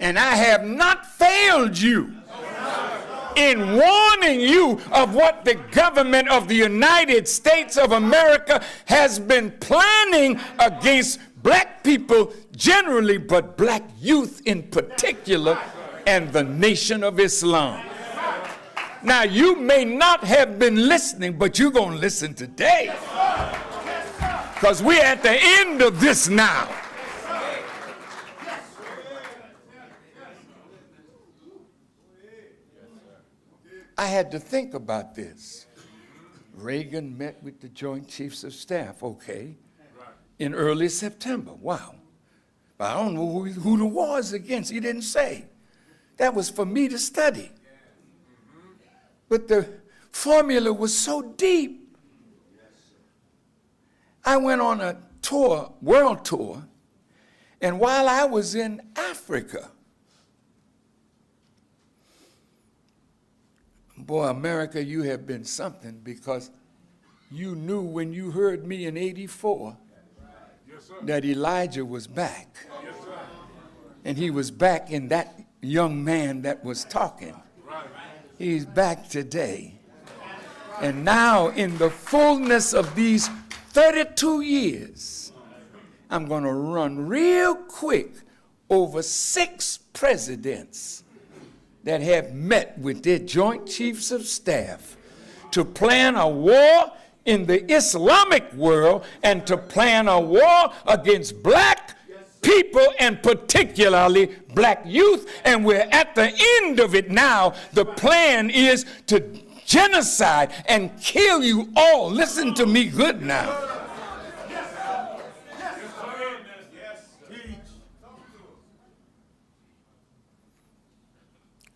And I have not failed you in warning you of what the government of the United States of America has been planning against black people generally, but black youth in particular, and the Nation of Islam. Now, you may not have been listening, but you're going to listen today, because we're at the end of this now. I had to think about this. Reagan met with the Joint Chiefs of Staff, okay, in early September. Wow. But I don't know who the war is against. He didn't say. That was for me to study. But the formula was so deep. I went on a tour, world tour, and while I was in Africa, boy, America, you have been something, because you knew when you heard me in '84 that Elijah was back. And he was back in that young man that was talking. He's back today. And now, in the fullness of these 32 years, I'm going to run real quick over 6 presidents that have met with their Joint Chiefs of Staff to plan a war in the Islamic world and to plan a war against black people and particularly black youth. And we're at the end of it now. The plan is to genocide and kill you all. Listen to me good now.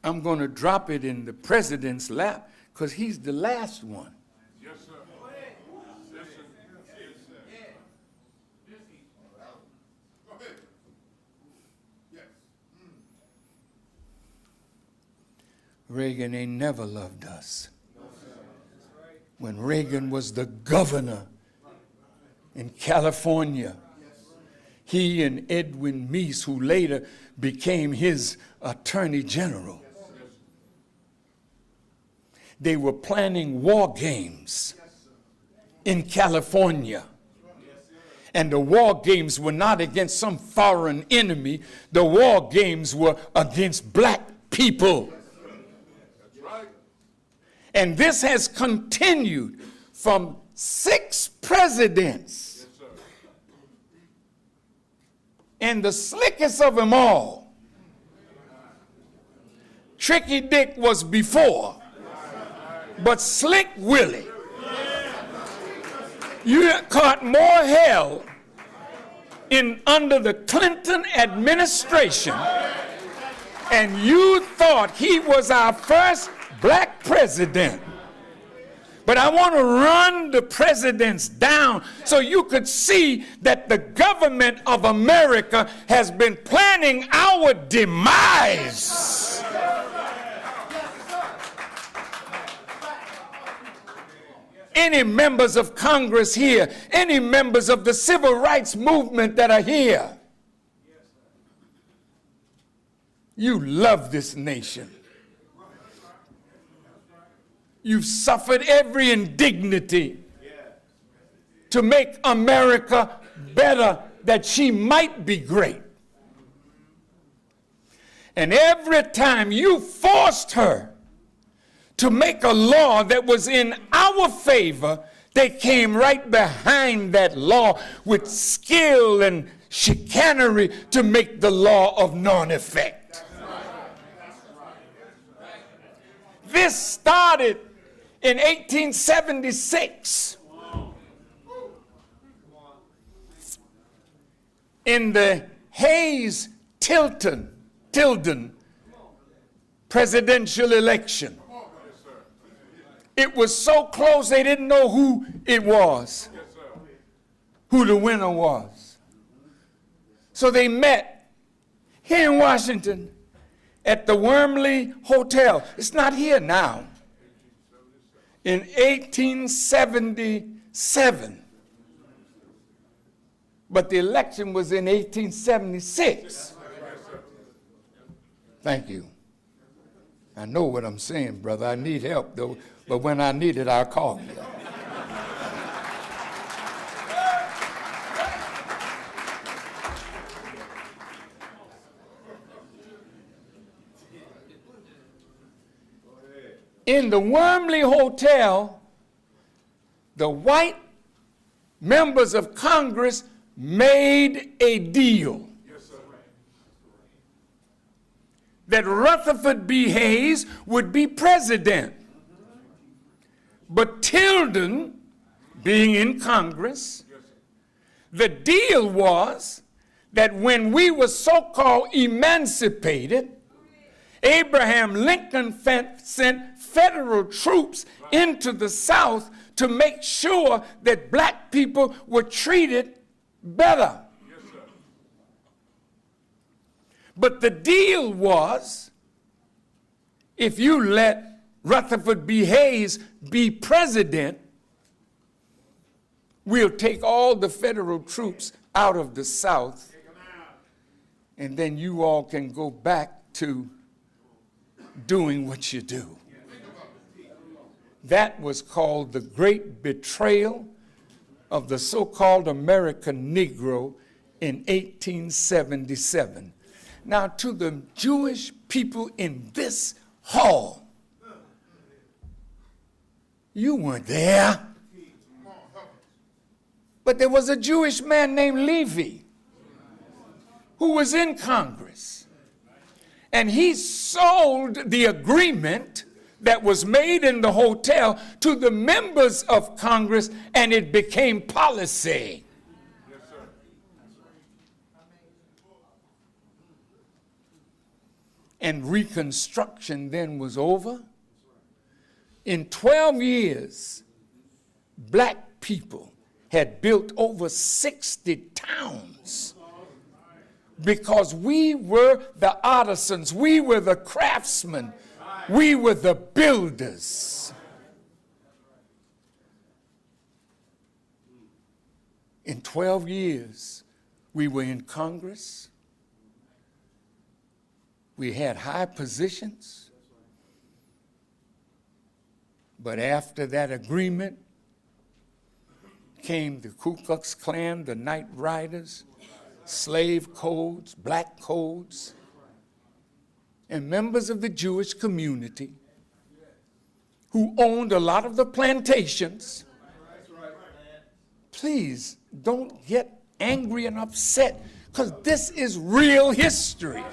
I'm going to drop it in the president's lap because he's the last one. Yes, sir. Yes, sir. Yes, sir. Reagan ain't never loved us. When Reagan was the governor in California, he and Edwin Meese, who later became his attorney general, they were planning war games in California. And the war games were not against some foreign enemy. The war games were against black people. And this has continued from 6 presidents. And the slickest of them all, Tricky Dick was before. But Slick Willie, you caught more hell under the Clinton administration, and you thought he was our first black president. But I want to run the presidents down so you could see that the government of America has been planning our demise. Any members of Congress here, any members of the civil rights movement that are here, you love this nation. You've suffered every indignity to make America better, that she might be great. And every time you forced her to make a law that was in our favor, they came right behind that law with skill and chicanery to make the law of non-effect. This started in 1876 in the Hayes-Tilden presidential election. It was so close they didn't know who it was, who the winner was. So they met here in Washington at the Wormley Hotel. It's not here now. In 1877. But the election was in 1876. Thank you. I know what I'm saying, brother. I need help, though, but when I need it, I'll call you. In the Wormley Hotel, the white members of Congress made a deal that Rutherford B. Hayes would be president. But Tilden, being in Congress, the deal was that when we were so-called emancipated, Abraham Lincoln sent federal troops into the South to make sure that black people were treated better. But the deal was, if you let Rutherford B. Hayes be president, we'll take all the federal troops out of the South, and then you all can go back to doing what you do. That was called the Great Betrayal of the so-called American Negro in 1877. Now, to the Jewish people in this hall, you weren't there, but there was a Jewish man named Levi who was in Congress, and he sold the agreement that was made in the hotel to the members of Congress, and it became policy. And Reconstruction then was over. In 12 years, black people had built over 60 towns because we were the artisans, we were the craftsmen, we were the builders. In 12 years, we were in Congress. We had high positions, but after that agreement came the Ku Klux Klan, the Night Riders, slave codes, black codes, and members of the Jewish community who owned a lot of the plantations. Please don't get angry and upset, because this is real history.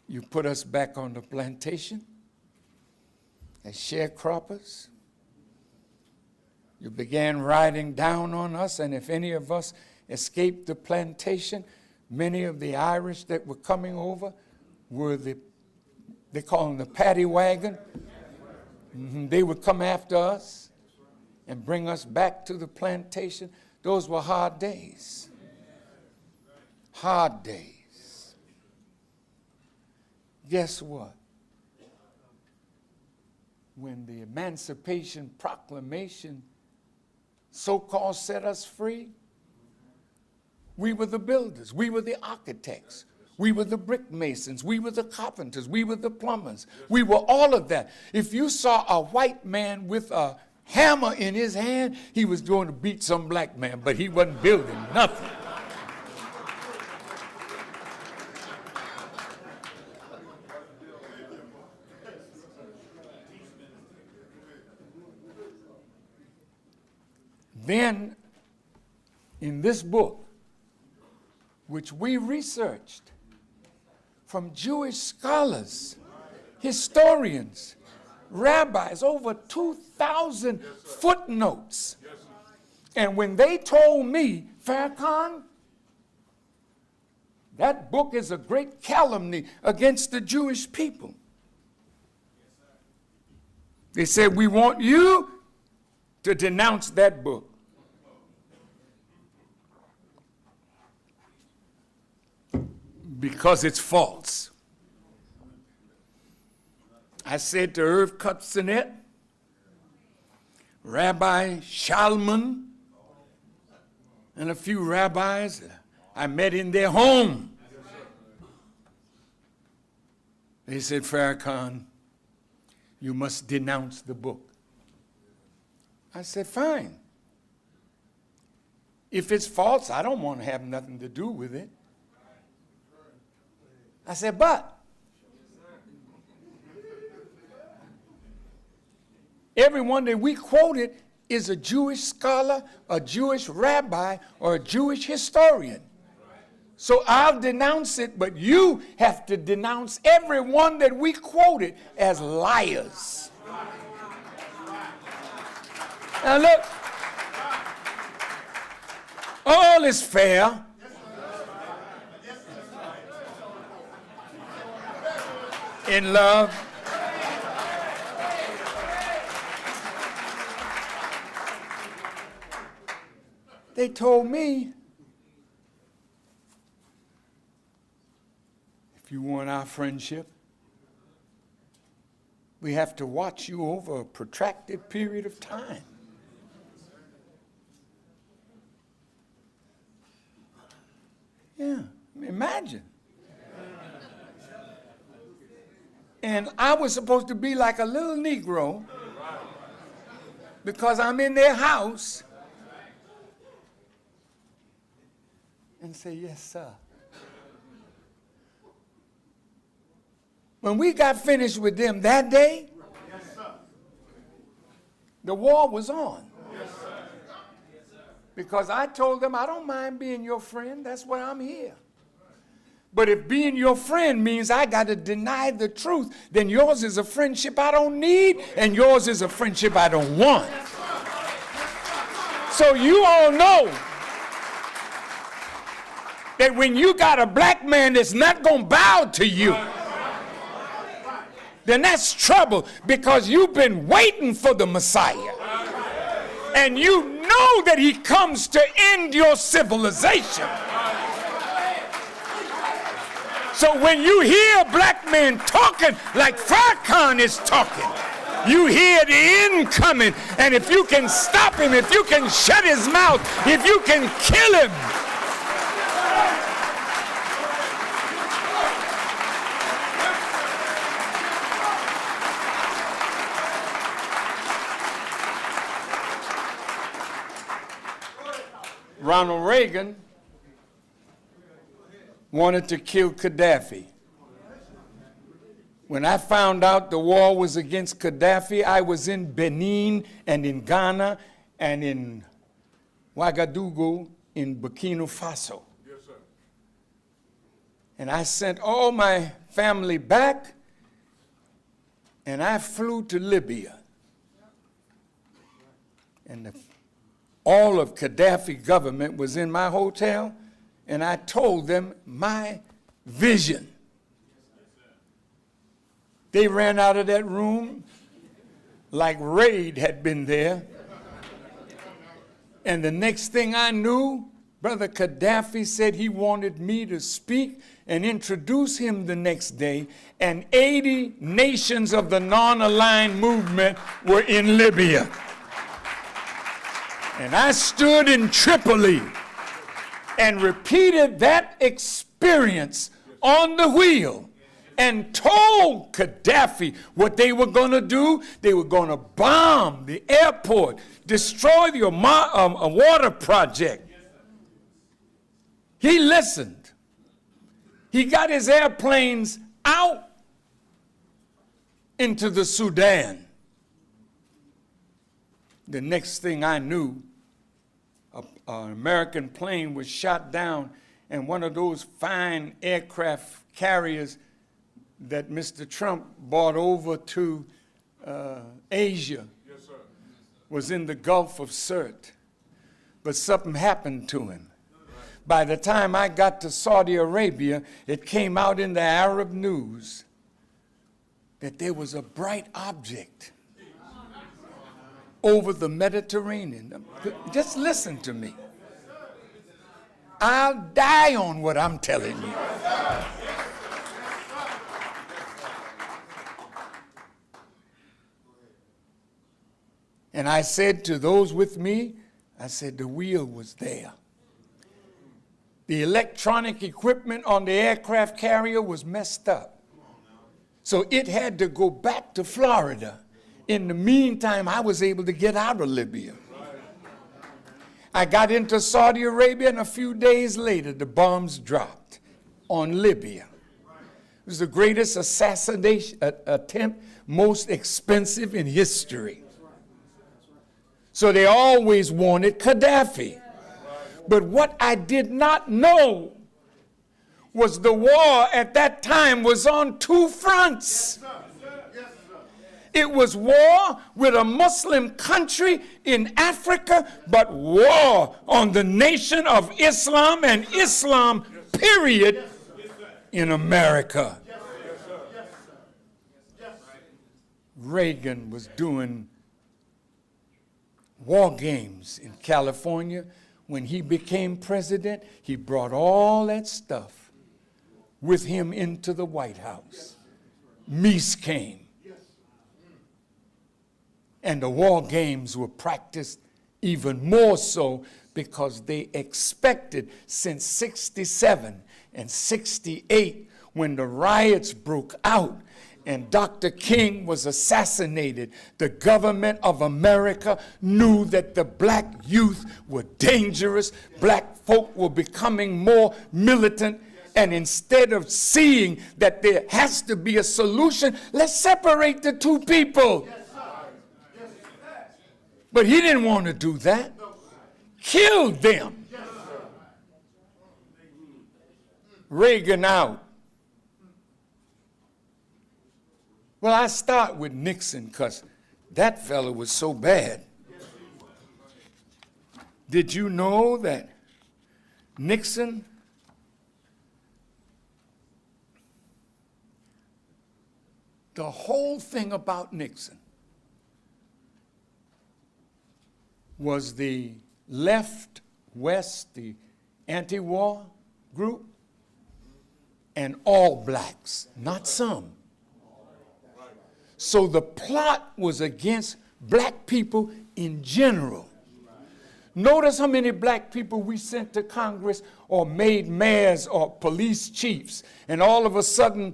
You put us back on the plantation as sharecroppers. You began riding down on us, and if any of us escaped the plantation, many of the Irish that were coming over were they call them the paddy wagon. They would come after us and bring us back to the plantation. Those were hard days. Hard days. Guess what? When the Emancipation Proclamation so-called set us free, we were the builders, we were the architects, we were the brick masons, we were the carpenters, we were the plumbers, we were all of that. If you saw a white man with a hammer in his hand, he was going to beat some black man, but he wasn't building nothing. Then, in this book, which we researched from Jewish scholars, historians, rabbis, over 2,000 footnotes. And when they told me, Farrakhan, that book is a great calumny against the Jewish people. They said, we want you to denounce that book. Because it's false. I said to Irv Kutzinet, Rabbi Shalman, and a few rabbis I met in their home. They said, Farrakhan, you must denounce the book. I said, fine. If it's false, I don't want to have nothing to do with it. I said, but everyone that we quoted is a Jewish scholar, a Jewish rabbi, or a Jewish historian. So I'll denounce it, but you have to denounce everyone that we quoted as liars. Now look, all is fair. In love. They told me, if you want our friendship, we have to watch you over a protracted period of time. Yeah, imagine. And I was supposed to be like a little Negro because I'm in their house and say, yes, sir. When we got finished with them that day, the war was on. Because I told them, I don't mind being your friend. That's why I'm here. But if being your friend means I got to deny the truth, then yours is a friendship I don't need, and yours is a friendship I don't want. So you all know that when you got a black man that's not going to bow to you, then that's trouble, because you've been waiting for the Messiah. And you know that he comes to end your civilization. So when you hear black men talking like Farrakhan is talking, you hear the end coming. And if you can stop him, if you can shut his mouth, if you can kill him, Ronald Reagan wanted to kill Gaddafi. When I found out the war was against Gaddafi, I was in Benin and in Ghana and in Ouagadougou in Burkina Faso. Yes, sir. And I sent all my family back, and I flew to Libya. And all of Gaddafi government was in my hotel, and I told them my vision. They ran out of that room like Raid had been there. And the next thing I knew, Brother Gaddafi said he wanted me to speak and introduce him the next day, and 80 nations of the non-aligned movement were in Libya. And I stood in Tripoli and repeated that experience on the wheel and told Gaddafi what they were going to do. They were going to bomb the airport, destroy the water project. He listened. He got his airplanes out into the Sudan. The next thing I knew, an American plane was shot down, and one of those fine aircraft carriers that Mr. Trump brought over to Asia was in the Gulf of Sirte. But something happened to him. By the time I got to Saudi Arabia, it came out in the Arab news that there was a bright object over the Mediterranean. Just listen to me. I'll die on what I'm telling you. And I said to those with me, I said, the wheel was there. The electronic equipment on the aircraft carrier was messed up. So it had to go back to Florida. In the meantime, I was able to get out of Libya. I got into Saudi Arabia, and a few days later, the bombs dropped on Libya. It was the greatest assassination attempt, most expensive in history. So they always wanted Gaddafi. But what I did not know was the war at that time was on two fronts. It was war with a Muslim country in Africa, but war on the nation of Islam and Islam, period, in America. Reagan was doing war games in California. When he became president, he brought all that stuff with him into the White House. Meese came. And the war games were practiced even more so because they expected since 67 and 68, when the riots broke out and Dr. King was assassinated, the government of America knew that the black youth were dangerous. Black folk were becoming more militant. And instead of seeing that there has to be a solution, let's separate the two people. But he didn't want to do that. Killed them. Reagan out. Well, I start with Nixon because that fellow was so bad. Did you know that Nixon the whole thing about Nixon was the left, West, the anti-war group, and all blacks, not some. So the plot was against black people in general. Notice how many black people we sent to Congress or made mayors or police chiefs, and all of a sudden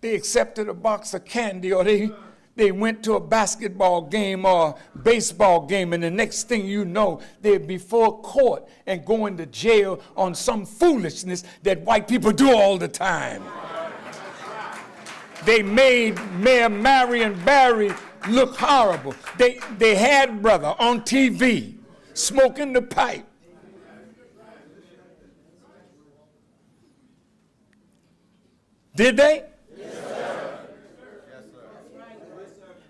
they accepted a box of candy, or they went to a basketball game or baseball game, and the next thing you know, they're before court and going to jail on some foolishness that white people do all the time. They made Mayor Marion Barry look horrible. They had brother on TV smoking the pipe. Did they? Yes, sir.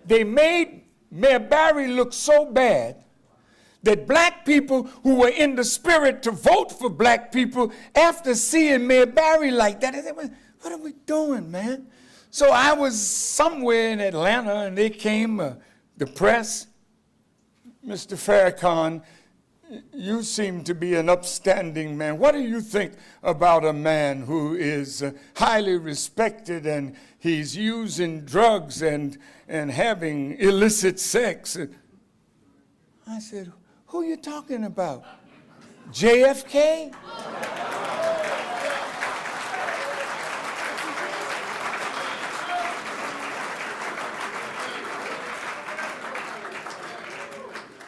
They made Mayor Barry look so bad that black people who were in the spirit to vote for black people, after seeing Mayor Barry like that, they said, what are we doing, man? So I was somewhere in Atlanta, and they came, the press. Mr. Farrakhan, you seem to be an upstanding man. What do you think about a man who is highly respected and he's using drugs and having illicit sex? I said, who are you talking about? JFK?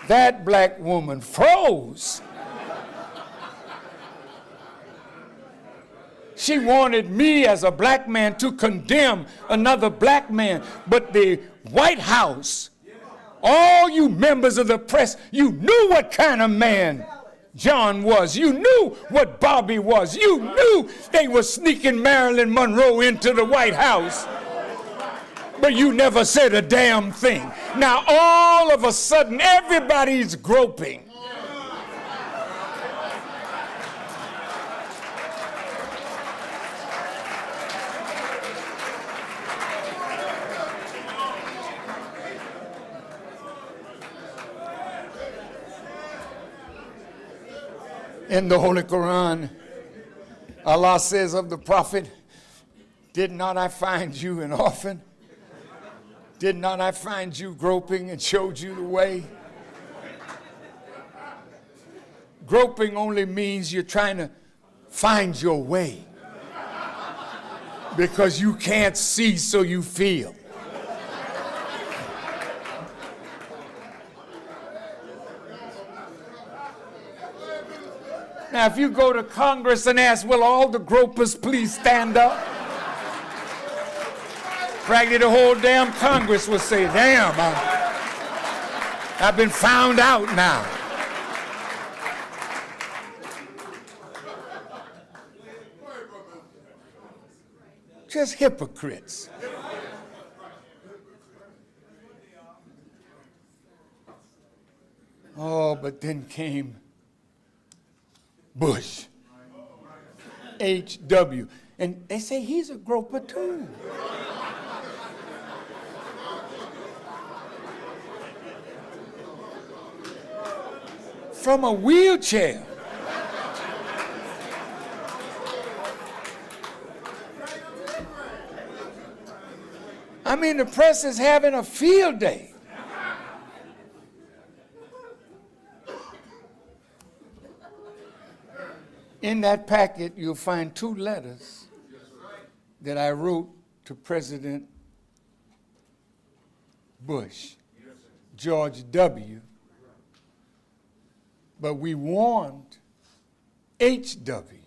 That black woman froze. She wanted me as a black man to condemn another black man. But the White House, all you members of the press, you knew what kind of man John was. You knew what Bobby was. You knew they were sneaking Marilyn Monroe into the White House. But you never said a damn thing. Now all of a sudden everybody's groping. In the Holy Quran, Allah says of the Prophet, did not I find you an orphan? Did not I find you groping and showed you the way? Groping only means you're trying to find your way. Because you can't see, so you feel. Now, if you go to Congress and ask, will all the gropers please stand up? Practically the whole damn Congress will say, damn, I've been found out now. Just hypocrites. Oh, but then came Bush, H.W., and they say he's a groper too. From a wheelchair. I mean, the press is having a field day. In that packet, you'll find 2 letters that I wrote to President Bush, George W., but we warned H.W.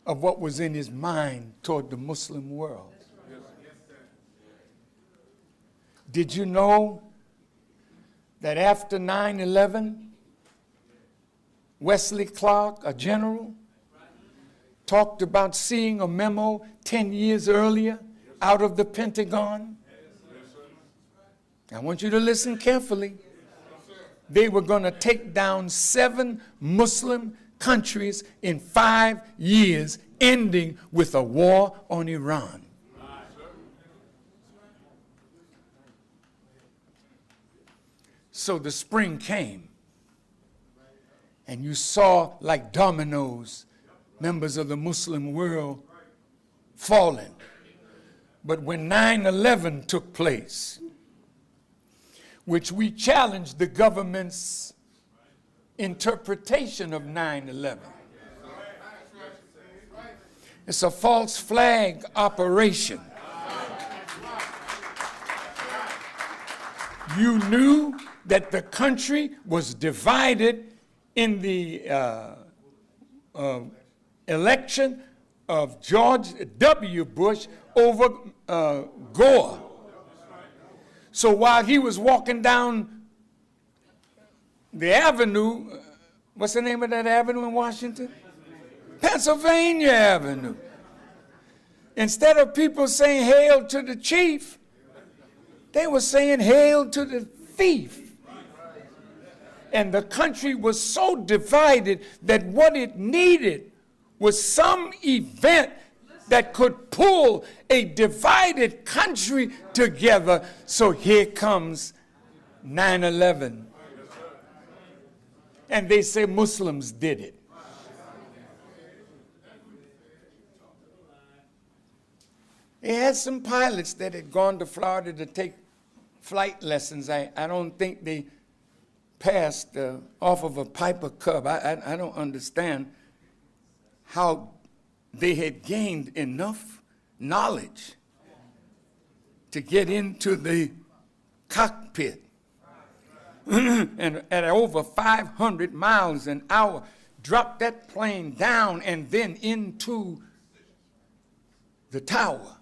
of what was in his mind toward the Muslim world. Did you know that after 9/11, Wesley Clark, a general, talked about seeing a memo 10 years earlier out of the Pentagon? I want you to listen carefully. They were going to take down 7 Muslim countries in 5 years, ending with a war on Iran. So the spring came, and you saw like dominoes, members of the Muslim world falling. But when 9/11 took place, which we challenged the government's interpretation of 9/11. It's a false flag operation. You knew that the country was divided in the election of George W. Bush over Gore. So while he was walking down the avenue, what's the name of that avenue in Washington? Pennsylvania Avenue. Instead of people saying hail to the chief, they were saying hail to the thief. And the country was so divided that what it needed was some event that could pull a divided country together. So here comes 9/11. And they say Muslims did it. They had some pilots that had gone to Florida to take flight lessons. I don't think they passed off of a Piper Cub. I don't understand how they had gained enough knowledge to get into the cockpit and at over 500 miles an hour, drop that plane down and then into the tower.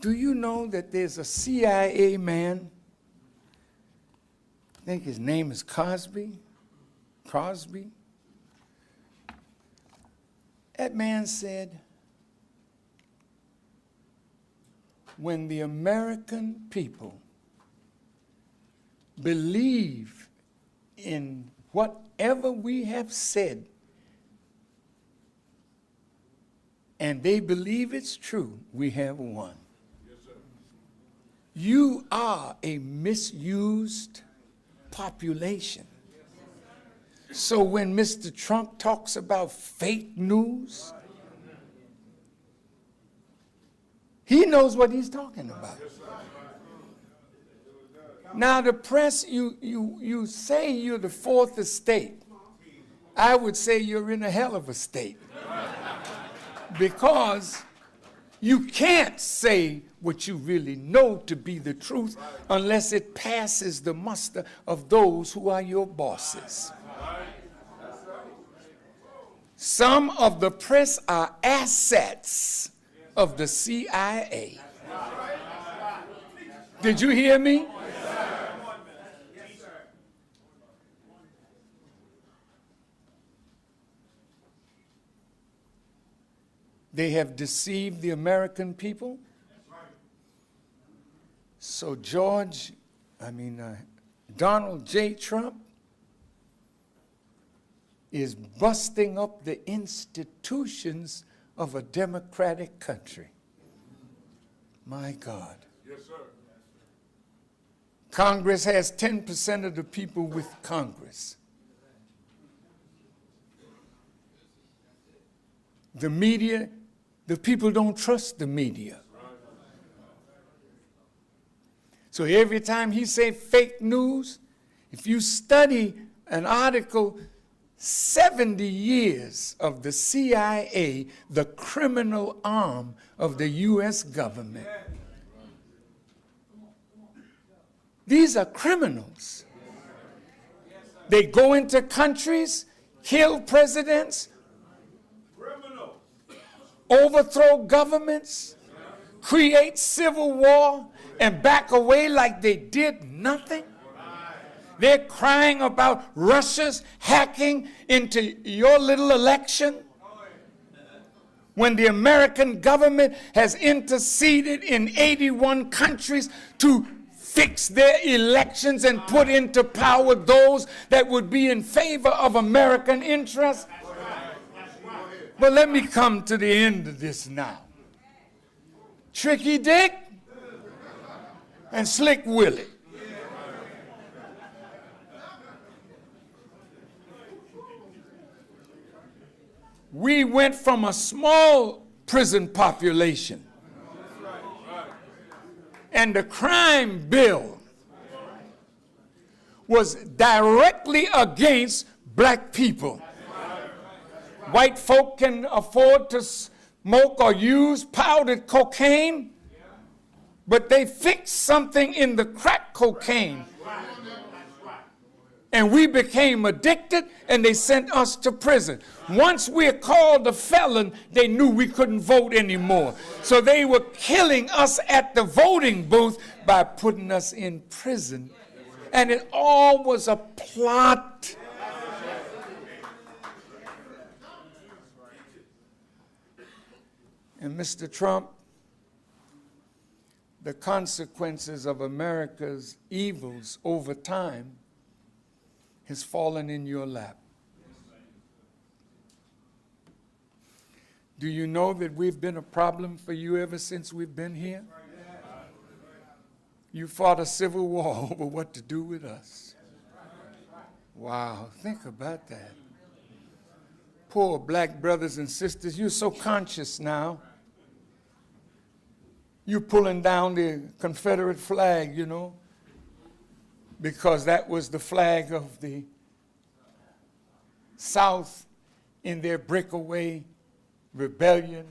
Do you know that there's a CIA man, I think his name is Crosby? That man said, when the American people believe in whatever we have said, and they believe it's true, we have won. You are a misused population. So when Mr. Trump talks about fake news, he knows what he's talking about. Now the press, you say you're the fourth estate. I would say you're in a hell of a state. Because you can't say what you really know to be the truth unless it passes the muster of those who are your bosses. Some of the press are assets of the CIA. Did you hear me? They have deceived the American people. So Donald J. Trump is busting up the institutions of a democratic country. My God. Yes, sir. Congress has 10% of the people with Congress. The media, the people don't trust the media. So every time he say fake news, if you study an article, 70 years of the CIA, the criminal arm of the U.S. government. These are criminals. They go into countries, kill presidents, overthrow governments, create civil war, and back away like they did nothing. They're crying about Russia's hacking into your little election when the American government has interceded in 81 countries to fix their elections and put into power those that would be in favor of American interests. But let me come to the end of this now. Tricky Dick and Slick Willie. We went from a small prison population, and the crime bill was directly against black people. White folk can afford to smoke or use powdered cocaine, but they fixed something in the crack cocaine. And we became addicted, and they sent us to prison. Once we're called a felon, they knew we couldn't vote anymore. So they were killing us at the voting booth by putting us in prison. And it all was a plot. And Mr. Trump, the consequences of America's evils over time has fallen in your lap. Do you know that we've been a problem for you ever since we've been here? You fought a civil war over what to do with us. Wow, think about that. Poor black brothers and sisters, you're so conscious now. You're pulling down the Confederate flag, you know, because that was the flag of the South in their breakaway rebellion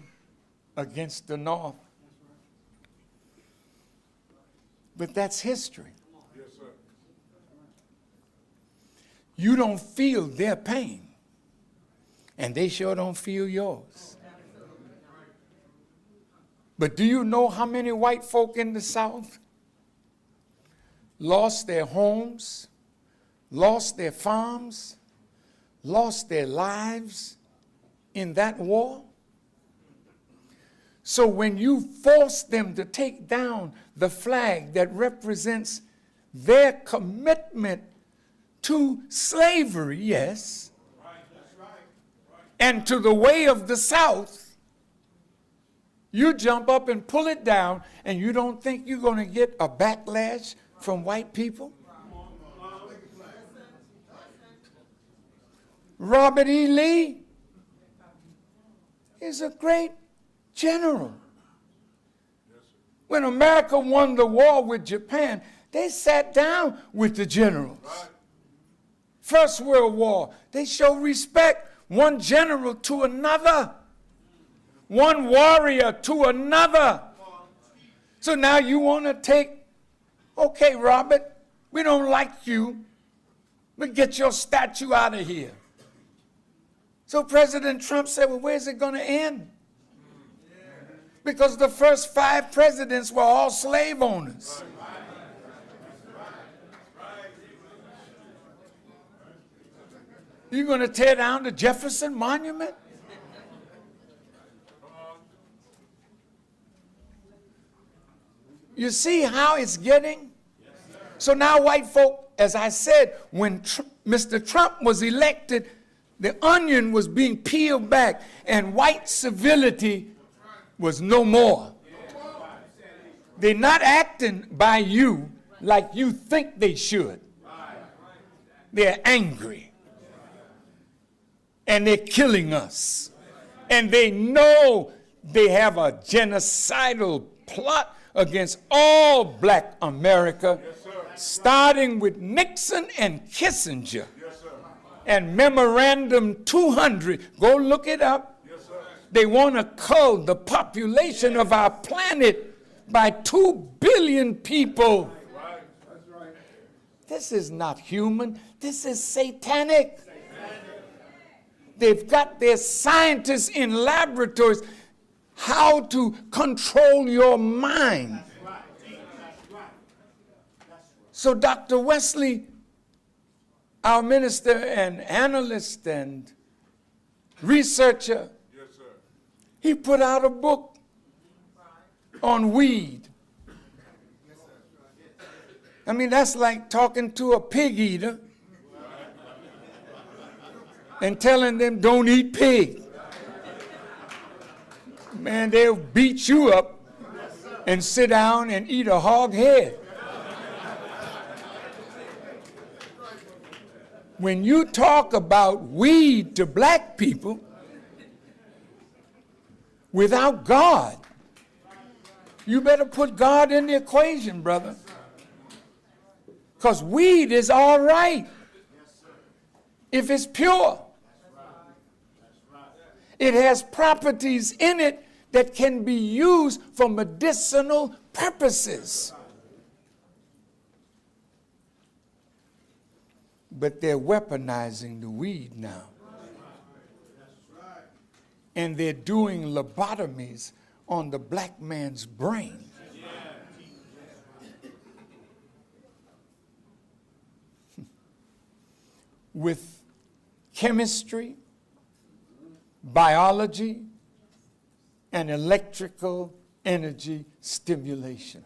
against the North. But that's history. Yes, sir. You don't feel their pain, and they sure don't feel yours. But do you know how many white folk in the South lost their homes, lost their farms, lost their lives in that war? So when you force them to take down the flag that represents their commitment to slavery, yes, and to the way of the South, you jump up and pull it down, and you don't think you're going to get a backlash from white people? Robert E. Lee is a great general. When America won the war with Japan, They sat down with the generals. First World War, they show respect, one general to another, one warrior to another. So now you want to take, okay, Robert, we don't like you, but get your statue out of here. So President Trump said, well, where's it going to end? Because the first 5 presidents were all slave owners. You're going to tear down the Jefferson Monument? You see how it's getting? So now white folk, as I said, when Mr. Trump was elected, the onion was being peeled back and white civility was no more. They're not acting by you like you think they should. They're angry. And they're killing us. And they know they have a genocidal plot against all black America, starting with Nixon and Kissinger. And Memorandum 200, go look it up. They want to cull the population of our planet by 2 billion people. This is not human. This is satanic. They've got their scientists in laboratories how to control your mind. So Dr. Wesley, our minister and analyst and researcher, he put out a book on weed. I mean, that's like talking to a pig eater and telling them don't eat pig. Man, they'll beat you up and sit down and eat a hog head. When you talk about weed to black people without God, you better put God in the equation, brother. Because weed is all right if it's pure. It has properties in it that can be used for medicinal purposes. But they're weaponizing the weed now. And they're doing lobotomies on the black man's brain. With chemistry, biology, and electrical energy stimulation.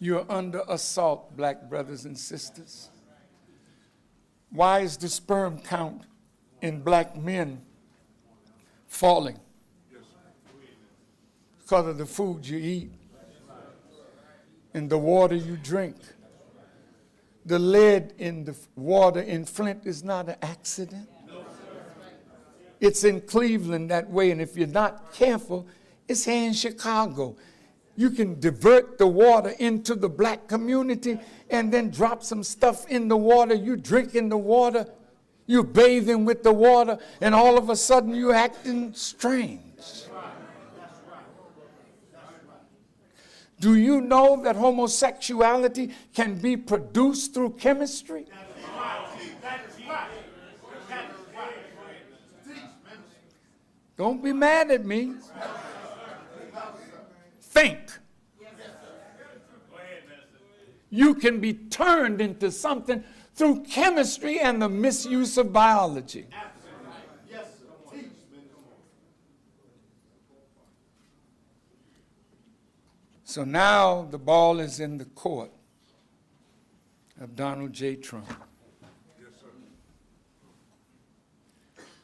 You're under assault, black brothers and sisters. Why is the sperm count in black men falling? Because of the food you eat and the water you drink. The lead in the water in Flint is not an accident. It's in Cleveland that way, and if you're not careful, it's here in Chicago. You can divert the water into the black community and then drop some stuff in the water. You drink in the water, you're bathing with the water, and all of a sudden you're acting strange. Do you know that homosexuality can be produced through chemistry? Don't be mad at me. Think. You can be turned into something through chemistry and the misuse of biology. So now the ball is in the court of Donald J. Trump.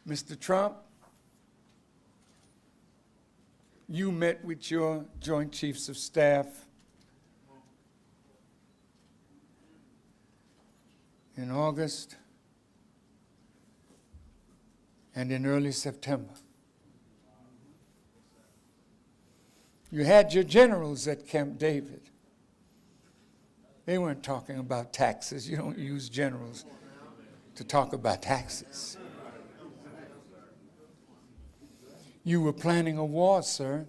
Mr. Trump, you met with your Joint Chiefs of Staff in August and in early September. You had your generals at Camp David. They weren't talking about taxes. You don't use generals to talk about taxes. You were planning a war, sir.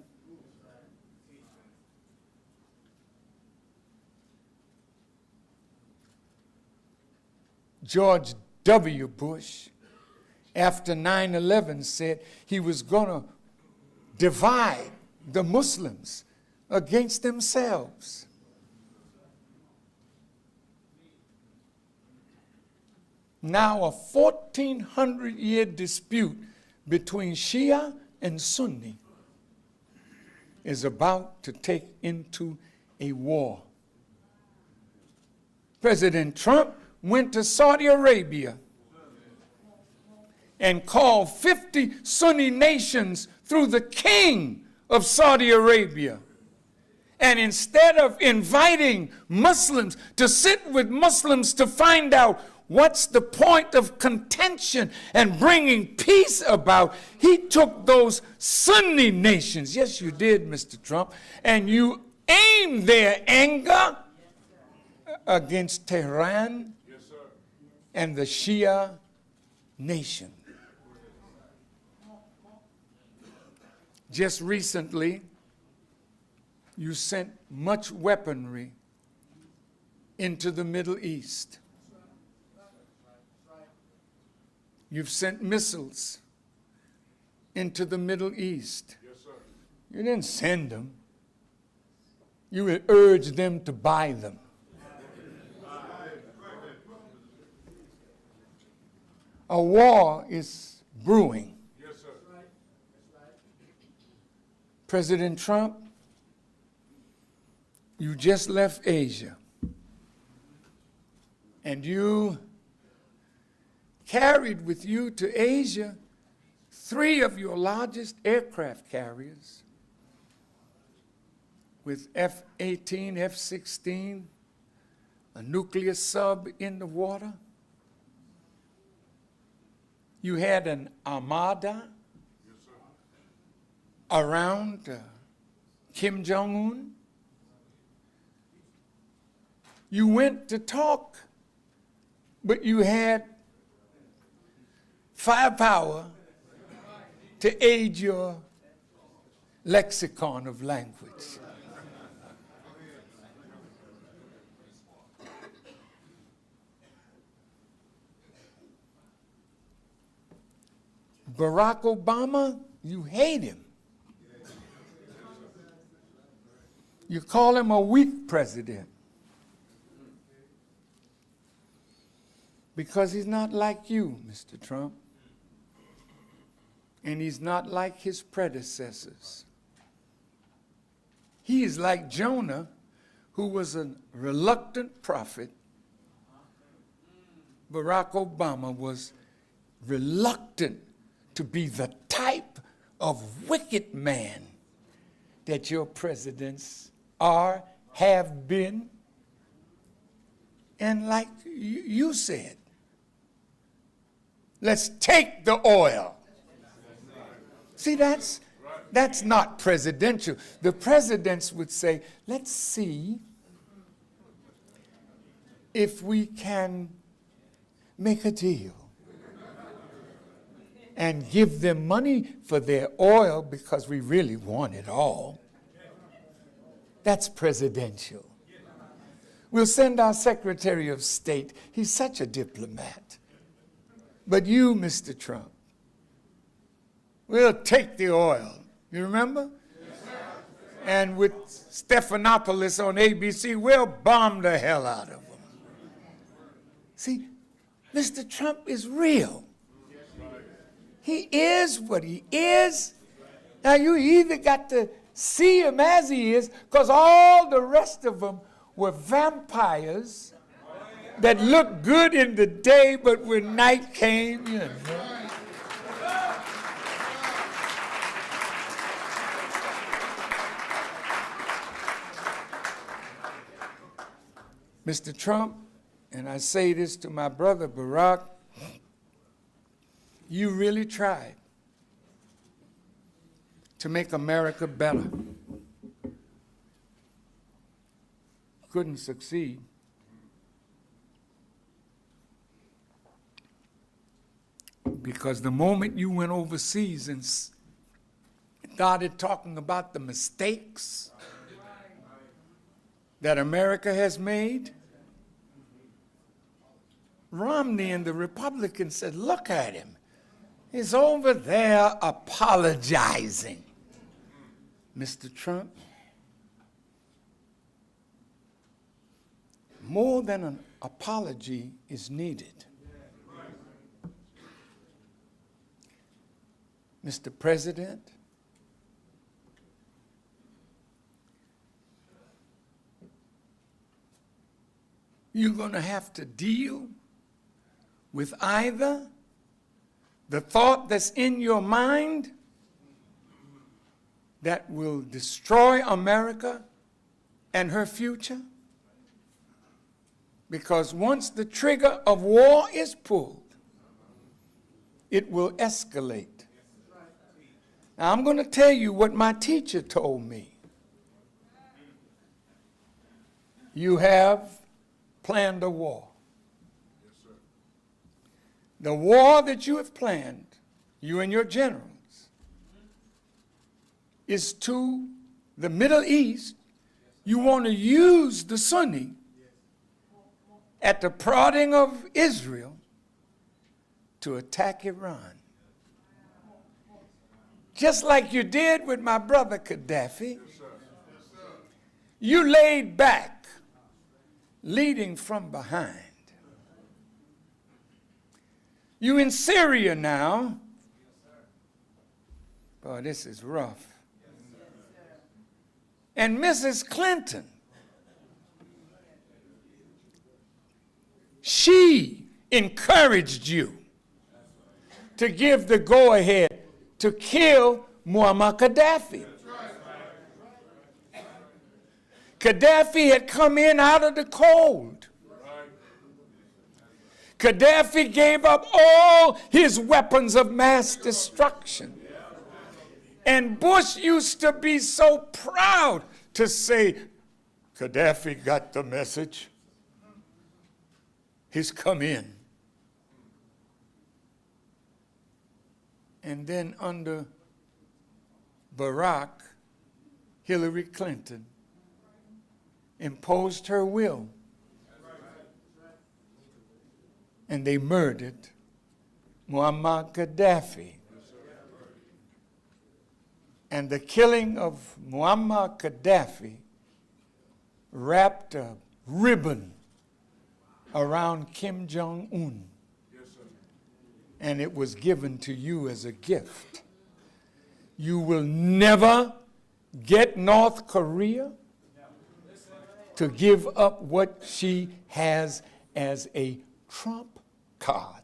George W. Bush, after 9/11, said he was going to divide the Muslims against themselves. Now a 1,400-year dispute between Shia and Sunni is about to take into a war. President Trump went to Saudi Arabia and called 50 Sunni nations through the king of Saudi Arabia. And instead of inviting Muslims to sit with Muslims to find out what's the point of contention and bringing peace about, he took those Sunni nations, yes you did, Mr. Trump, and you aimed their anger against Tehran and the Shia nation. Just recently, you sent much weaponry into the Middle East. You've sent missiles into the Middle East. Yes, sir. You didn't send them. You urged them to buy them. A war is brewing. Yes, sir. President Trump, you just left Asia, and you carried with you to Asia 3 of your largest aircraft carriers with F-18, F-16, a nuclear sub in the water. You had an armada around Kim Jong-un. You went to talk, but you had firepower to aid your lexicon of language. Barack Obama, you hate him. You call him a weak president because he's not like you, Mr. Trump, and he's not like his predecessors. He is like Jonah, who was a reluctant prophet. Barack Obama was reluctant to be the type of wicked man that your presidents are, have been, and like you said, let's take the oil. See, that's not presidential. The presidents would say, let's see if we can make a deal and give them money for their oil because we really want it all. That's presidential. We'll send our Secretary of State. He's such a diplomat. But you, Mr. Trump, we'll take the oil. You remember? Yes, sir. And with Stephanopoulos on ABC, we'll bomb the hell out of them. See, Mr. Trump is real. He is what he is. Now you either got to see him as he is, because all the rest of them were vampires that looked good in the day, but when night came, you know. Mr. Trump, and I say this to my brother Barack, you really tried to make America better. Couldn't succeed. Because the moment you went overseas and started talking about the mistakes that America has made, Romney and the Republicans said, look at him. He's over there apologizing. Mr. Trump, more than an apology is needed. Mr. President, you're going to have to deal with either the thought that's in your mind that will destroy America and her future, because once the trigger of war is pulled, it will escalate. Now, I'm going to tell you what my teacher told me. You have planned a war. The war that you have planned, you and your generals, is to the Middle East. You want to use the Sunni at the prodding of Israel to attack Iran. Just like you did with my brother Gaddafi. You laid back, leading from behind. You in Syria now. Boy, this is rough. And Mrs. Clinton, she encouraged you to give the go-ahead to kill Muammar Gaddafi. Gaddafi had come in out of the cold. Gaddafi gave up all his weapons of mass destruction. And Bush used to be so proud to say, Gaddafi got the message. He's come in. And then under Barack, Hillary Clinton imposed her will. And they murdered Muammar Gaddafi. And the killing of Muammar Gaddafi wrapped a ribbon around Kim Jong-un. And it was given to you as a gift. You will never get North Korea to give up what she has as a trump card.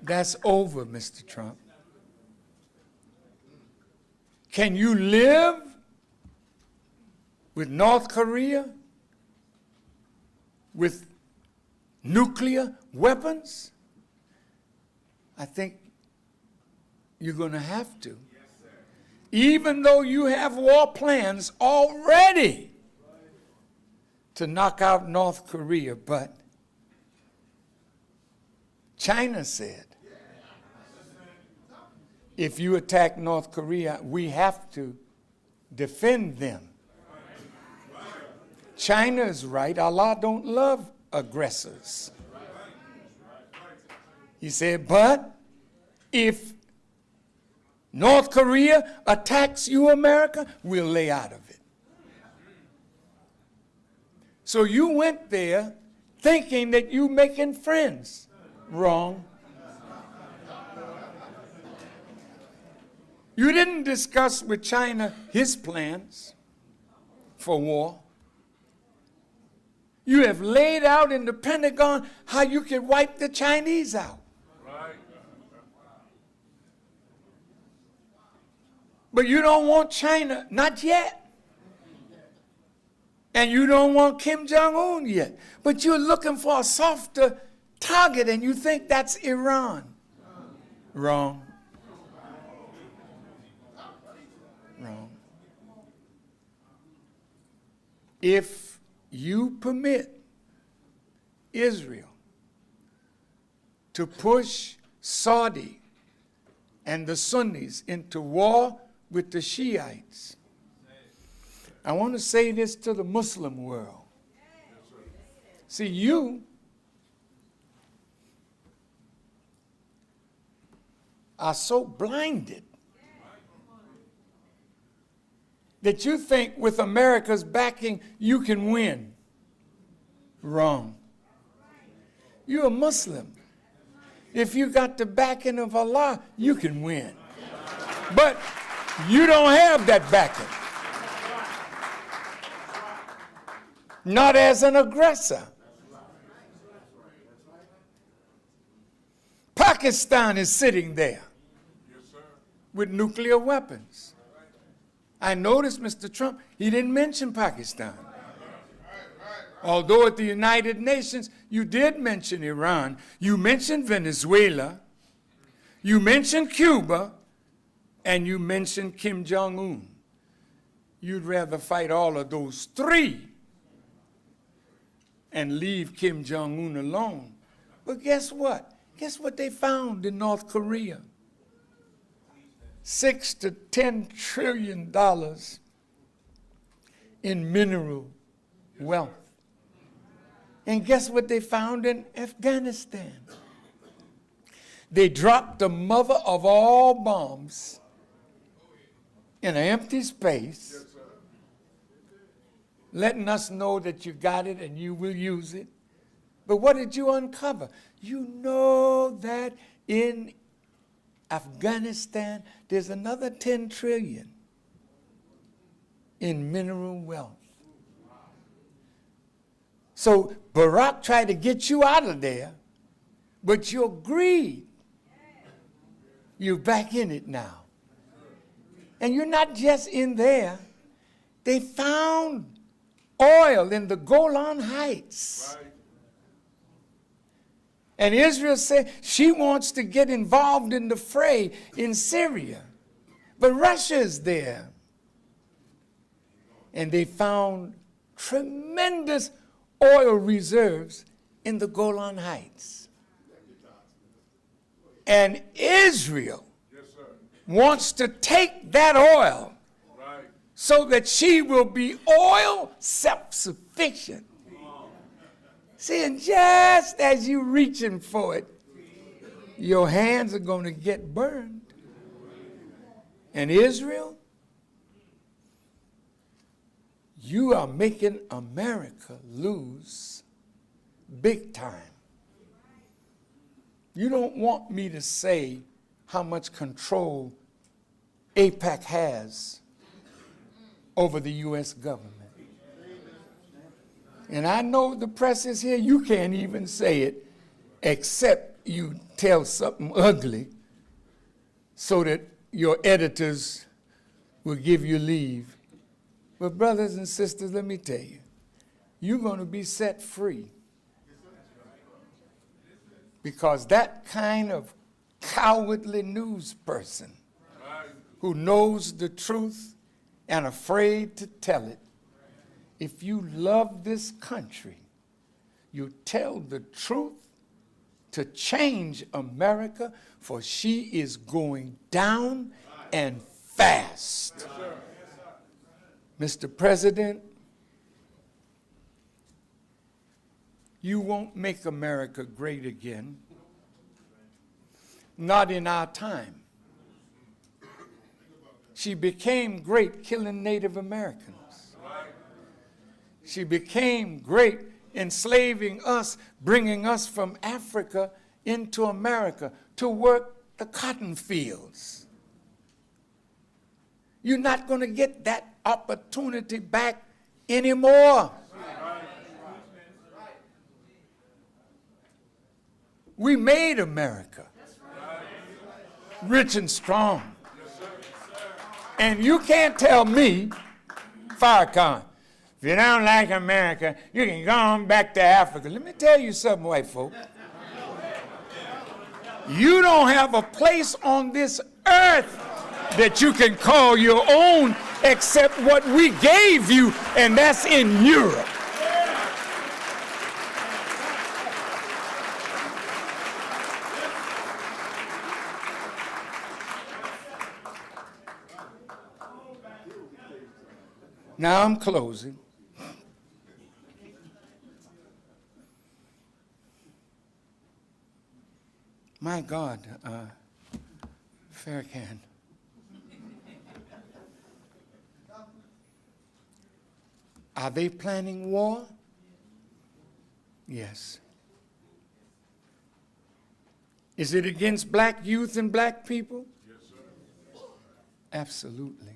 That's over, Mr. Trump. Can you live with North Korea with nuclear weapons? I think you're going to have to. Even though you have war plans already to knock out North Korea, but China said, if you attack North Korea, we have to defend them. China is right. Allah don't love aggressors. He said, but if North Korea attacks you, America, we'll lay out of it. So you went there thinking that you making friends. Wrong. You didn't discuss with China his plans for war. You have laid out in the Pentagon how you can wipe the Chinese out. Right. But you don't want China, not yet. And you don't want Kim Jong-un yet. But you're looking for a softer target and you think that's Iran. Wrong. Wrong. If you permit Israel to push Saudi and the Sunnis into war with the Shiites. I want to say this to the Muslim world. See, you are so blinded that you think with America's backing you can win. Wrong. You're a Muslim. If you got the backing of Allah, you can win. But you don't have that backing. Not as an aggressor. Pakistan is sitting there with nuclear weapons. I noticed, Mr. Trump, he didn't mention Pakistan. Although at the United Nations, you did mention Iran, you mentioned Venezuela, you mentioned Cuba, and you mentioned Kim Jong-un. You'd rather fight all of those three and leave Kim Jong-un alone. But guess what? Guess what they found in North Korea? $6 to $10 trillion in mineral wealth. And guess what they found in Afghanistan? They dropped the mother of all bombs in an empty space, letting us know that you got it and you will use it. But what did you uncover? You know that in Afghanistan, there's another 10 trillion in mineral wealth. So Barack tried to get you out of there, but you agreed. You're back in it now. And you're not just in there. They found oil in the Golan Heights. Right. And Israel said she wants to get involved in the fray in Syria. But Russia is there. And they found tremendous oil reserves in the Golan Heights. And Israel wants to take that oil so that she will be oil self-sufficient. See, and just as you're reaching for it, your hands are going to get burned. And Israel, you are making America lose big time. You don't want me to say how much control AIPAC has over the U.S. government. And I know the press is here. You can't even say it except you tell something ugly so that your editors will give you leave. But brothers and sisters, let me tell you, you're going to be set free. Because that kind of cowardly news person who knows the truth and afraid to tell it, if you love this country, you tell the truth to change America, for she is going down and fast. Mr. President, you won't make America great again. Not in our time. She became great killing Native Americans. She became great enslaving us, bringing us from Africa into America to work the cotton fields. You're not going to get that opportunity back anymore. We made America rich and strong. And you can't tell me, Farrakhan, if you don't like America, you can go on back to Africa. Let me tell you something, white folk. You don't have a place on this earth that you can call your own except what we gave you, and that's in Europe. Now I'm closing. My God, Farrakhan. Are they planning war? Yes. Is it against black youth and black people? Yes, sir. Absolutely.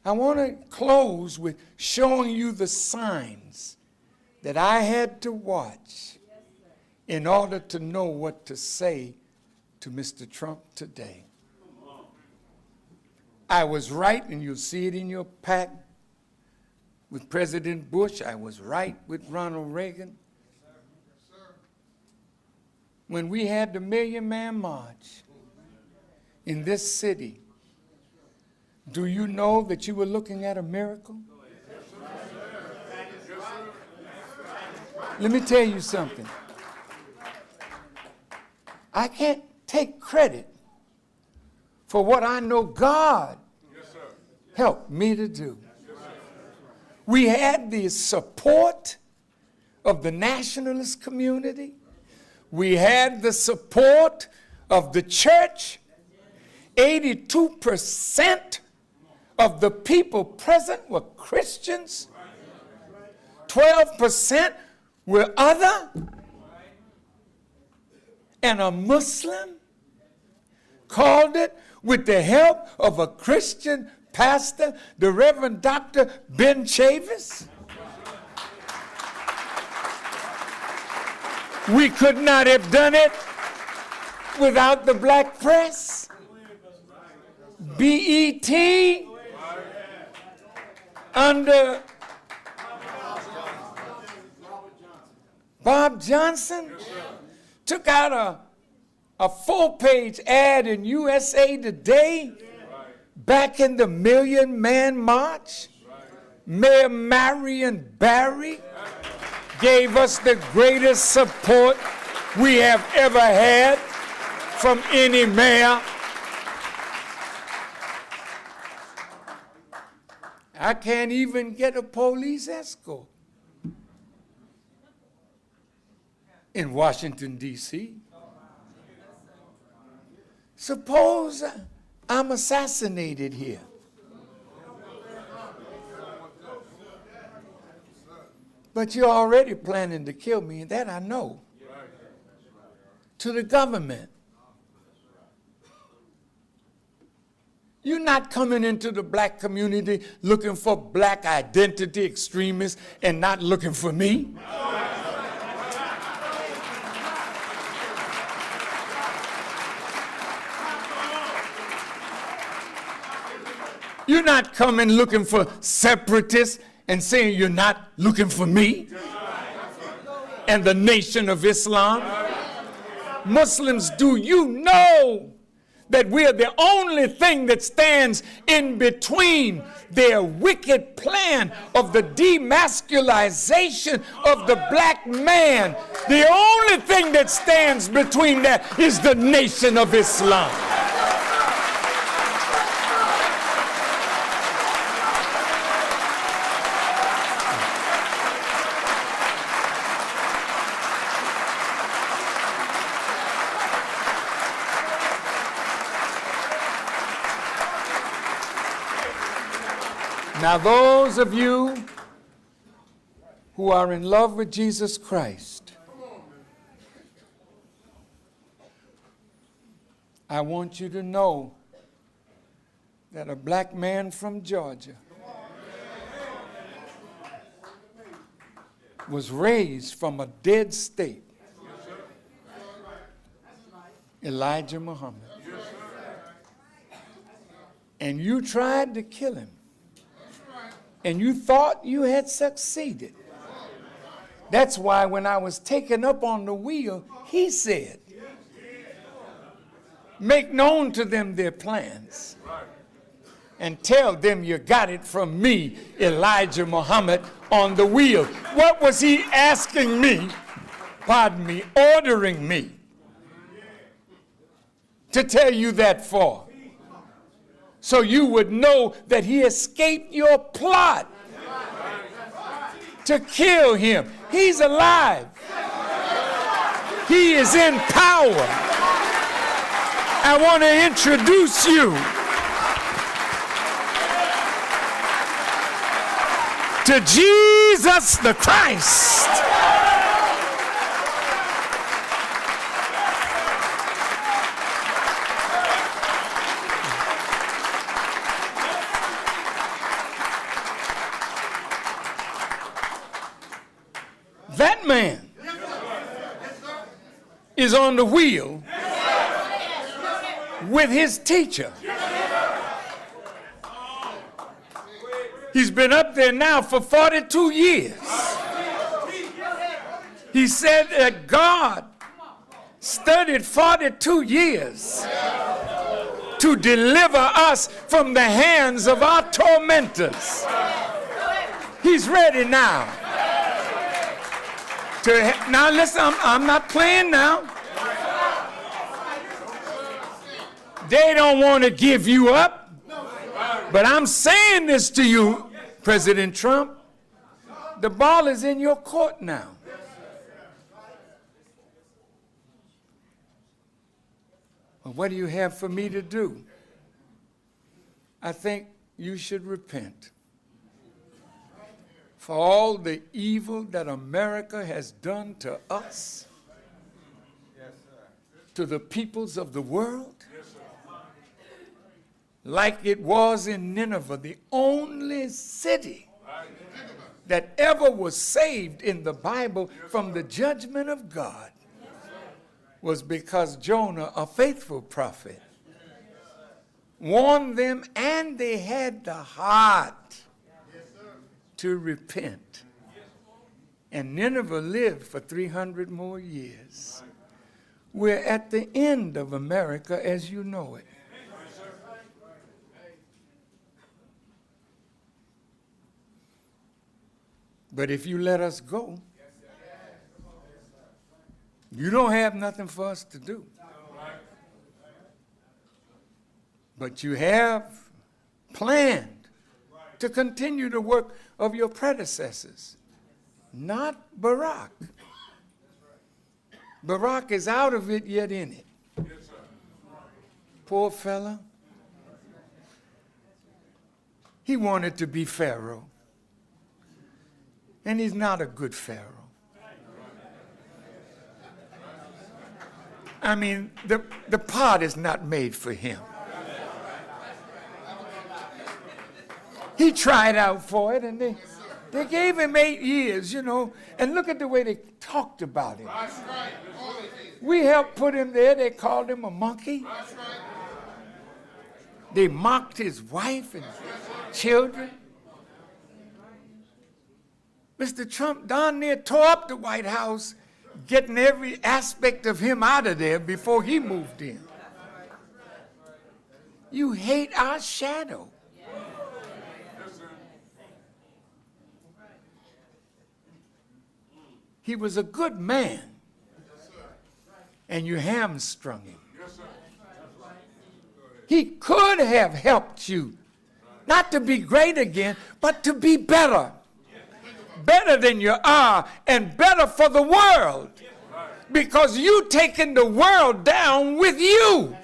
I want to close with showing you the signs that I had to watch in order to know what to say to Mr. Trump today. I was right, and you'll see it in your pack with President Bush. I was right with Ronald Reagan. When we had the Million Man March in this city, do you know that you were looking at a miracle? Let me tell you something. I can't take credit for what I know God helped me to do. We had the support of the nationalist community. We had the support of the church. 82% of the people present were Christians. 12% were other. And a Muslim called it, with the help of a Christian pastor, the Reverend Dr. Ben Chavis. We could not have done it without the black press. BET under Bob Johnson took out a full-page ad in USA Today back in the Million Man March. Mayor Marion Barry gave us the greatest support we have ever had from any mayor. I can't even get a police escort in Washington, D.C. Suppose I'm assassinated here. But you're already planning to kill me, and that I know. To the government. You're not coming into the black community looking for black identity extremists and not looking for me. You're not coming looking for separatists and saying you're not looking for me and the Nation of Islam. Muslims, do you know that we are the only thing that stands in between their wicked plan of the demasculization of the black man? The only thing that stands between that is the Nation of Islam. Now, those of you who are in love with Jesus Christ, I want you to know that a black man from Georgia was raised from a dead state, Elijah Muhammad. And you tried to kill him. And you thought you had succeeded. That's why when I was taken up on the wheel, he said, make known to them their plans and tell them you got it from me, Elijah Muhammad, on the wheel. What was he asking me, pardon me, ordering me to tell you that for? so you would know that he escaped your plot to kill him. He's alive. He is in power. I want to introduce you to Jesus the Christ. That man is on the wheel with his teacher. He's been up there now for 42 years. He said that God studied 42 years to deliver us from the hands of our tormentors. He's ready now. Now listen, I'm not playing now. They don't want to give you up. But I'm saying this to you, President Trump. The ball is in your court now. Well, what do you have for me to do? I think you should repent for all the evil that America has done to us, to the peoples of the world, like it was in Nineveh, the only city that ever was saved in the Bible from the judgment of God, was because Jonah, a faithful prophet, warned them, and they had the heart to repent. And Nineveh lived for 300 more years. We're at the end of America as you know it. But if you let us go, you don't have nothing for us to do. But you have planned to continue the work of your predecessors, not Barack. Barack is out of it, yet in it. Poor fella. He wanted to be Pharaoh, and he's not a good Pharaoh. I mean, the pot is not made for him. He tried out for it, and they gave him 8 years, you know, and look at the way they talked about him. We helped put him there. They called him a monkey. They mocked his wife and children. Mr. Trump down there tore up the White House, getting every aspect of him out of there before he moved in. You hate our shadow. He was a good man, and you hamstrung him. He could have helped you, not to be great again, but to be better. Better than you are, and better for the world. Because you taking the world down with you.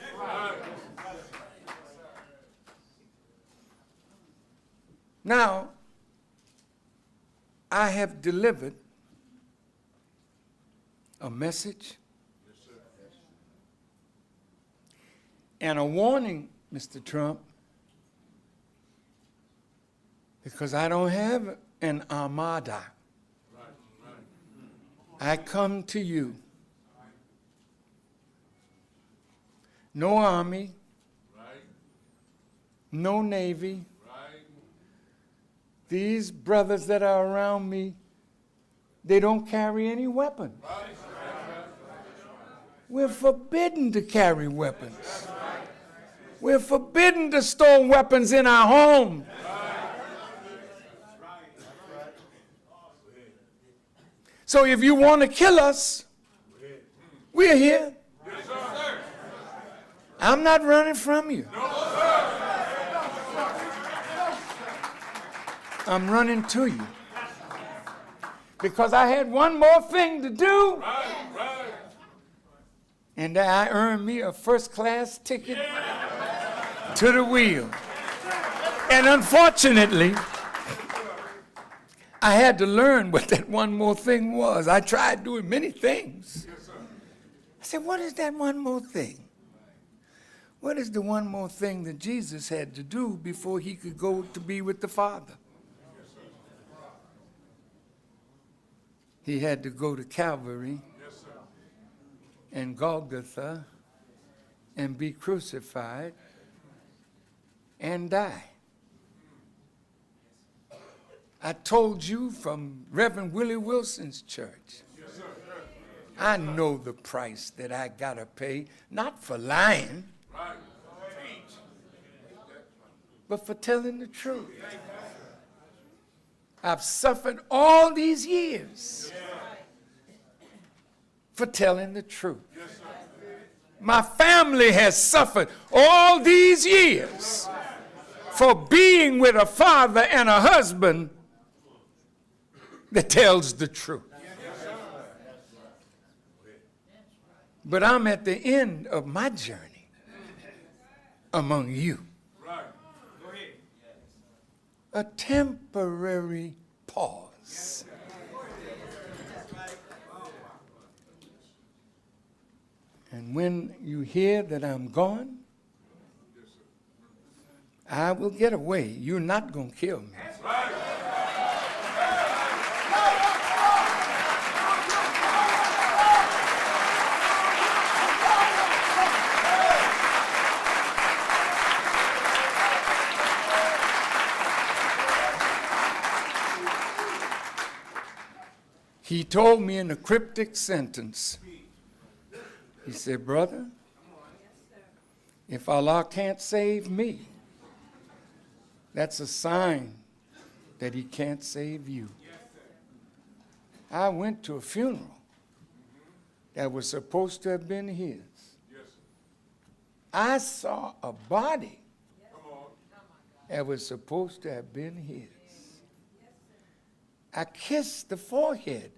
Now, I have delivered a message and a warning, Mr. Trump, because I don't have an armada. I come to you. No army, no navy. These brothers that are around me, they don't carry any weapons. We're forbidden to carry weapons. We're forbidden to store weapons in our home. So if you want to kill us, we're here. I'm not running from you. I'm running to you. Because I had one more thing to do. And I earned me a first-class ticket to the wheel. And unfortunately, I had to learn what that one more thing was. I tried doing many things. I said, what is that one more thing? What is the one more thing that Jesus had to do before he could go to be with the Father? He had to go to Calvary and Golgotha and be crucified and die. I told you from Reverend Willie Wilson's church, I know the price that I gotta pay, not for lying, but for telling the truth. I've suffered all these years for telling the truth. My family has suffered all these years for being with a father and a husband that tells the truth. But I'm at the end of my journey among you. A temporary pause. And when you hear that I'm gone, I will get away. You're not going to kill me. He told me in a cryptic sentence, he said, brother, if Allah can't save me, that's a sign that he can't save you. I went to a funeral that was supposed to have been his. I saw a body that was supposed to have been his. I kissed the forehead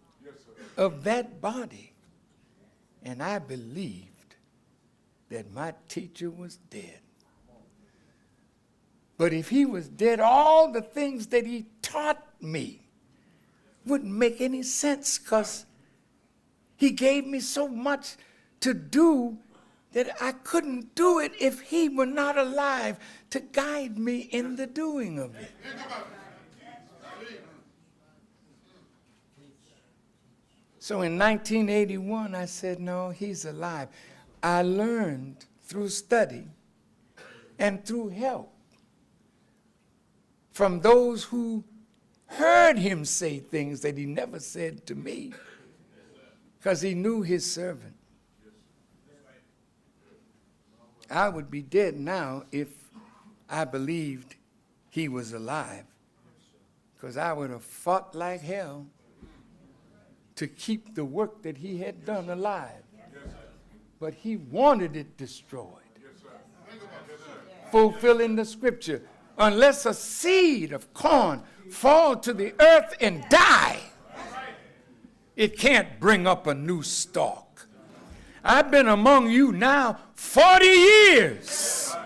of that body, and I believed that my teacher was dead. But if he was dead, all the things that he taught me wouldn't make any sense, because he gave me so much to do that I couldn't do it if he were not alive to guide me in the doing of it. So in 1981, I said, no, he's alive. I learned through study and through help from those who heard him say things that he never said to me, because he knew his servant. I would be dead now if I believed he was alive, because I would have fought like hell to keep the work that he had done alive. But he wanted it destroyed. Fulfilling the scripture, unless a seed of corn fall to the earth and die, it can't bring up a new stalk. I've been among you now 40 years,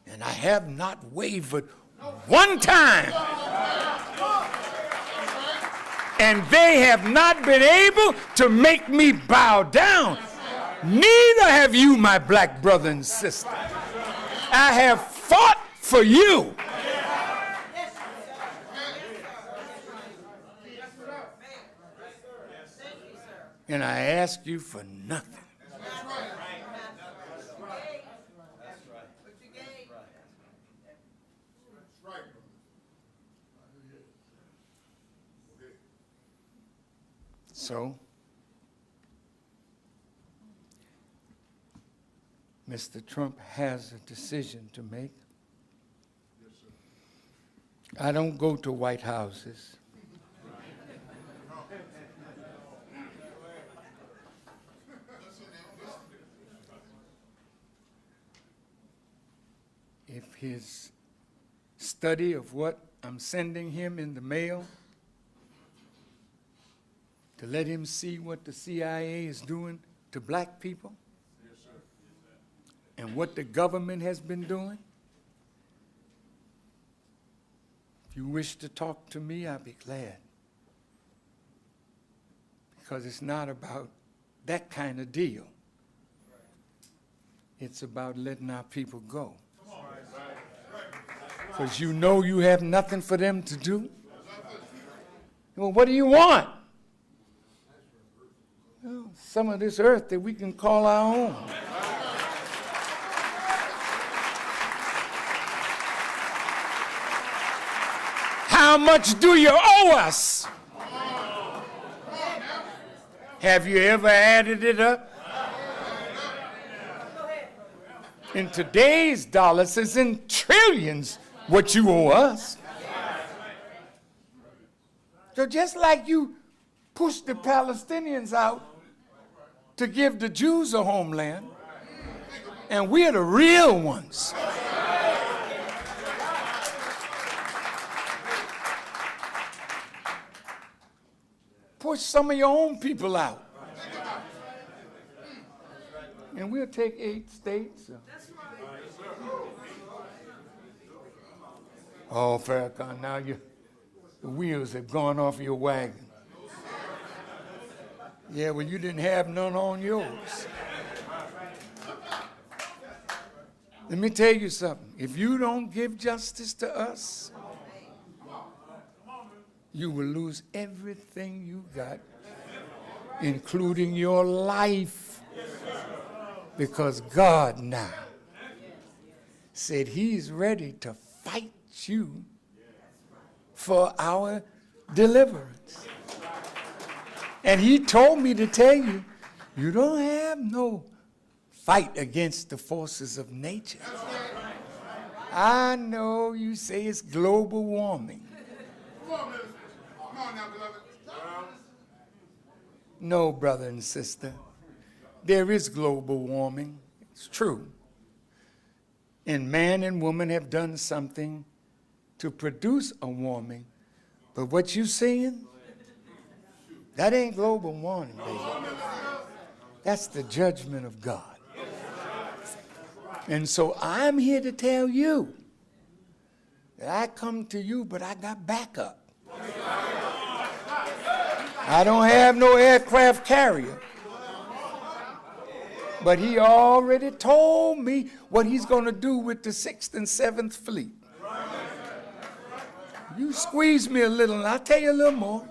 and I have not wavered one time. And they have not been able to make me bow down. Neither have you, my black brother and sister. I have fought for you. And I ask you for nothing. So, Mr. Trump has a decision to make. I don't go to White Houses. If his study of what I'm sending him in the mail to let him see what the CIA is doing to black people and what the government has been doing. If you wish to talk to me, I'll be glad. Because it's not about that kind of deal. It's about letting our people go. Because you know you have nothing for them to do. Well, what do you want? Well, some of this earth that we can call our own. How much do you owe us? Have you ever added it up? In today's dollars, it's in trillions what you owe us. So just like you push the Palestinians out to give the Jews a homeland, and we're the real ones. Push some of your own people out. And we'll take 8 states. Oh, Farrakhan, now the wheels have gone off your wagon. Yeah, well, you didn't have none on yours. Let me tell you something. If you don't give justice to us, you will lose everything you got, including your life. Because God now said he's ready to fight you for our deliverance. And he told me to tell you, you don't have no fight against the forces of nature. I know you say it's global warming. No, brother and sister, there is global warming. It's true. And man and woman have done something to produce a warming. But what you seeing, that ain't global warming, baby. That's the judgment of God. And so I'm here to tell you that I come to you, but I got backup. I don't have no aircraft carrier. But he already told me what he's going to do with the 6th and 7th Fleet. You squeeze me a little, and I'll tell you a little more.